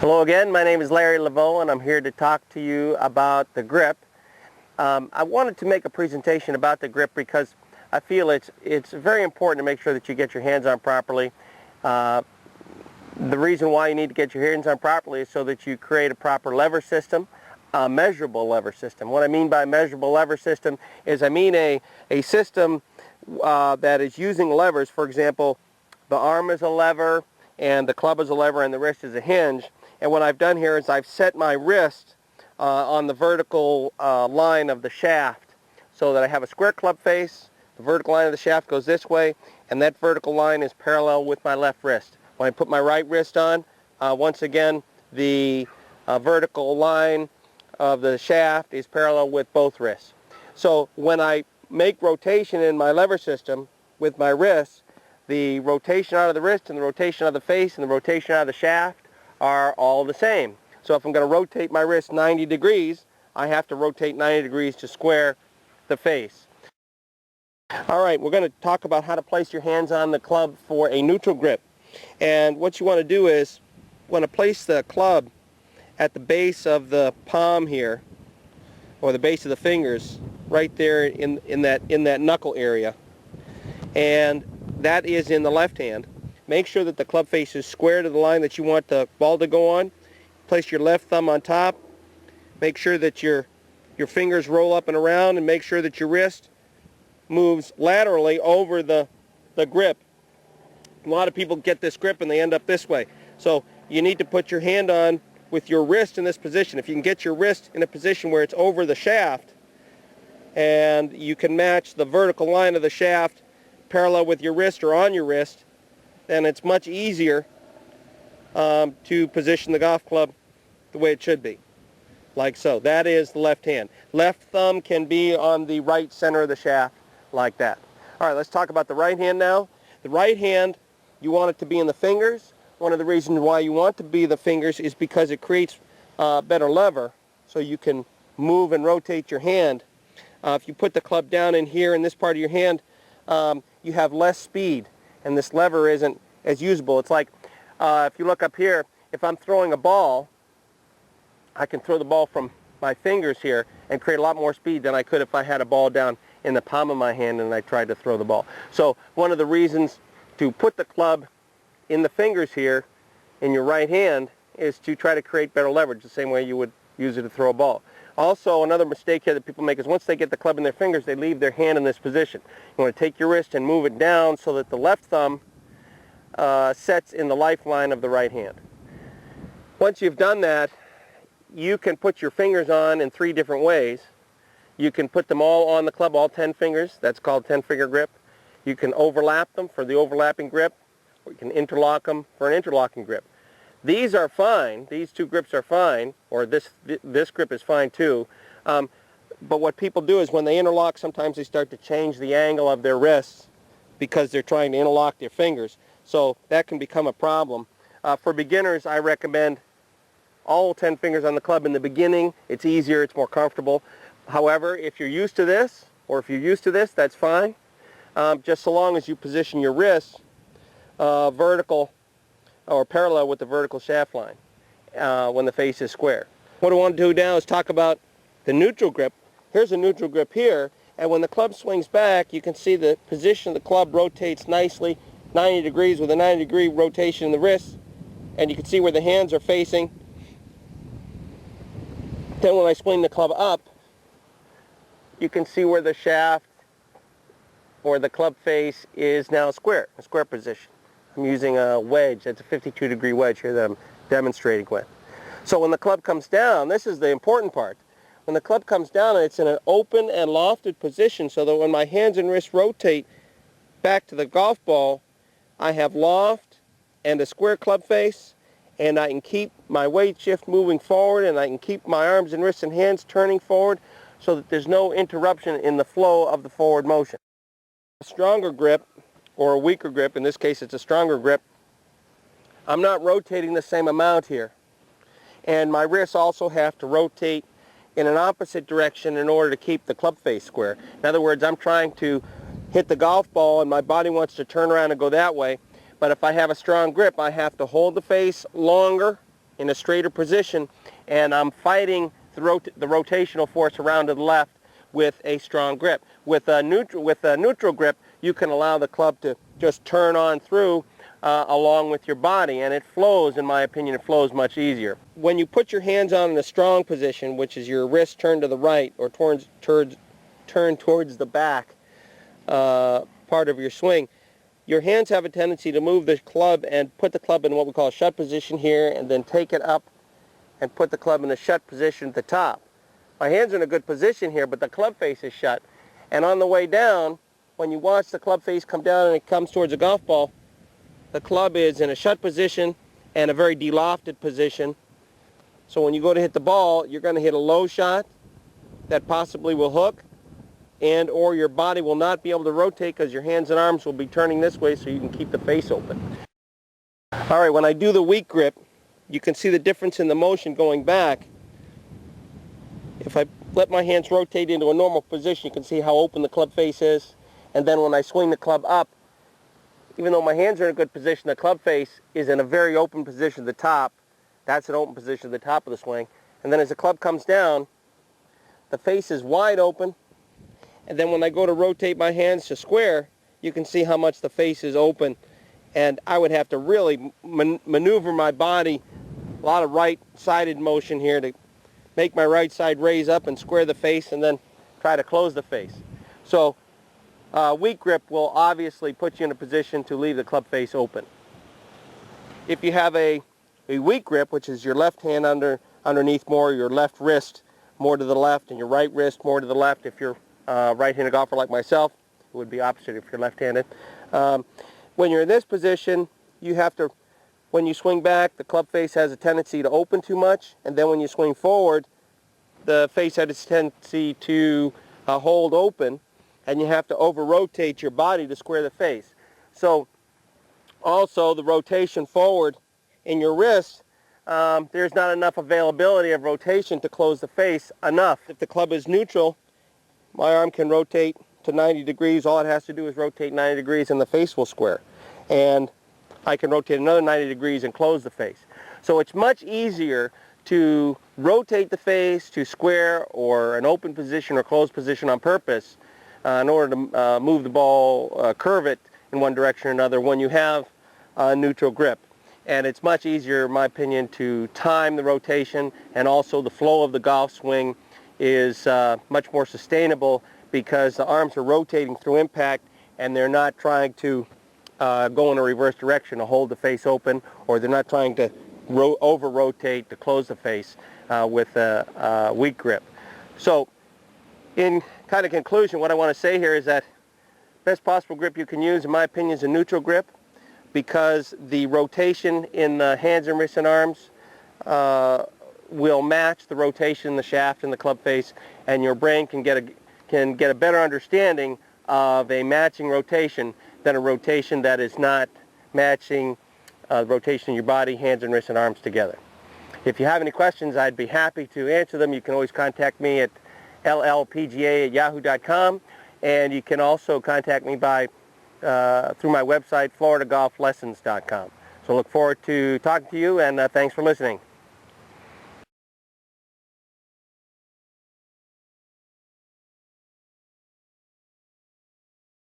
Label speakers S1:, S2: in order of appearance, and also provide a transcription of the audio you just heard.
S1: Hello again, my name is Larry Levow and I'm here to talk to you about the grip. I wanted to make a presentation about the grip because I feel it's very important to make sure that you get your hands on properly. The reason why you need to get your hands on properly is so that you create a proper lever system, a measurable lever system. What I mean by measurable lever system is I mean a system that is using levers. For example, the arm is a lever and the club is a lever and the wrist is a hinge. And what I've done here is I've set my wrist on the vertical line of the shaft so that I have a square club face. The vertical line of the shaft goes this way, and that vertical line is parallel with my left wrist. When I put my right wrist on, once again, the vertical line of the shaft is parallel with both wrists. So when I make rotation in my lever system with my wrist, the rotation out of the wrist and the rotation out of the face and the rotation out of the shaft are all the same. So if I'm going to rotate my wrist 90 degrees, I have to rotate 90 degrees to square the face. Alright, we're going to talk about how to place your hands on the club for a neutral grip. And what you want to do is, you want to place the club at the base of the palm here, or the base of the fingers, right there in that knuckle area. And that is in the left hand. Make sure that the club face is square to the line that you want the ball to go on. Place your left thumb on top. Make sure that your fingers roll up and around, and make sure that your wrist moves laterally over the grip. A lot of people get this grip and they end up this way. So you need to put your hand on with your wrist in this position. If you can get your wrist in a position where it's over the shaft and you can match the vertical line of the shaft parallel with your wrist or on your wrist, then it's much easier to position the golf club the way it should be, like so. That is the left hand. Left thumb can be on the right center of the shaft, like that. All right, let's talk about the right hand now. The right hand, you want it to be in the fingers. One of the reasons why you want to be the fingers is because it creates better lever, so you can move and rotate your hand. If you put the club down in here in this part of your hand, you have less speed, and this lever isn't as usable. It's like if you look up here, if I'm throwing a ball, I can throw the ball from my fingers here and create a lot more speed than I could if I had a ball down in the palm of my hand and I tried to throw the ball. So one of the reasons to put the club in the fingers here in your right hand is to try to create better leverage, the same way you would use it to throw a ball. Also, another mistake here that people make is once they get the club in their fingers, they leave their hand in this position. You want to take your wrist and move it down so that the left thumb sets in the lifeline of the right hand. Once you've done that, you can put your fingers on in 3 different ways. You can put them all on the club, all 10 fingers. That's called 10-finger grip. You can overlap them for the overlapping grip, or you can interlock them for an interlocking grip. These are fine. These 2 grips are fine, or this grip is fine too. But what people do is when they interlock, sometimes they start to change the angle of their wrists because they're trying to interlock their fingers. So that can become a problem. For beginners, I recommend all 10 fingers on the club in the beginning. It's easier, it's more comfortable. However, if you're used to this, or if you're used to this, that's fine. Just so long as you position your wrists vertical or parallel with the vertical shaft line when the face is square. What I want to do now is talk about the neutral grip. Here's a neutral grip here, and when the club swings back, you can see the position of the club rotates nicely 90 degrees with a 90-degree rotation in the wrist, and you can see where the hands are facing. Then when I swing the club up, you can see where the shaft or the club face is now square, a square position. I'm using a wedge. That's a 52-degree wedge here that I'm demonstrating with. So when the club comes down, this is the important part. When the club comes down, it's in an open and lofted position so that when my hands and wrists rotate back to the golf ball, I have loft and a square club face, and I can keep my weight shift moving forward, and I can keep my arms and wrists and hands turning forward so that there's no interruption in the flow of the forward motion. A stronger grip, or a weaker grip, in this case it's a stronger grip, I'm not rotating the same amount here. And my wrists also have to rotate in an opposite direction in order to keep the club face square. In other words, I'm trying to hit the golf ball and my body wants to turn around and go that way, but if I have a strong grip, I have to hold the face longer in a straighter position, and I'm fighting the rotational force around to the left with a strong grip. With a neutral grip, you can allow the club to just turn on through along with your body, and it flows, in my opinion, it flows much easier. When you put your hands on in a strong position, which is your wrist turned to the right or turn towards the back part of your swing, your hands have a tendency to move the club and put the club in what we call a shut position here, and then take it up and put the club in a shut position at the top. My hands are in a good position here, but the club face is shut. And on the way down, when you watch the club face come down and it comes towards a golf ball, the club is in a shut position and a very de-lofted position. So when you go to hit the ball, you're going to hit a low shot that possibly will hook, and or your body will not be able to rotate because your hands and arms will be turning this way so you can keep the face open. All right, when I do the weak grip, you can see the difference in the motion going back. If I let my hands rotate into a normal position, you can see how open the club face is. And then when I swing the club up, even though my hands are in a good position, the club face is in a very open position at the top. That's an open position at the top of the swing. And then as the club comes down, the face is wide open. And then when I go to rotate my hands to square, you can see how much the face is open. And I would have to really maneuver my body, a lot of right-sided motion here to make my right side raise up and square the face and then try to close the face. So weak grip will obviously put you in a position to leave the club face open. If you have a weak grip, which is your left hand underneath more, your left wrist more to the left, and your right wrist more to the left, if you're a right-handed golfer like myself, it would be opposite if you're left-handed. When you're in this position, you have to, when you swing back, the club face has a tendency to open too much, and then when you swing forward, the face has a tendency to hold open, and you have to over-rotate your body to square the face. So also the rotation forward in your wrist, there's not enough availability of rotation to close the face enough. If the club is neutral, my arm can rotate to 90 degrees. All it has to do is rotate 90 degrees and the face will square. And I can rotate another 90 degrees and close the face. So it's much easier to rotate the face to square or an open position or closed position on purpose in order to move the ball, curve it in one direction or another when you have a neutral grip. And it's much easier, in my opinion, to time the rotation, and also the flow of the golf swing is much more sustainable because the arms are rotating through impact and they're not trying to go in a reverse direction to hold the face open, or they're not trying to over-rotate to close the face with a weak grip. So in kind of conclusion, what I want to say here is that best possible grip you can use, in my opinion, is a neutral grip, because the rotation in the hands and wrists and arms will match the rotation in the shaft and the club face, and your brain can get a better understanding of a matching rotation than a rotation that is not matching the rotation in your body, hands and wrists and arms together. If you have any questions, I'd be happy to answer them. You can always contact me at llpga@yahoo.com, and you can also contact me by through my website, floridagolflessons.com. So look forward to talking to you, and thanks for listening.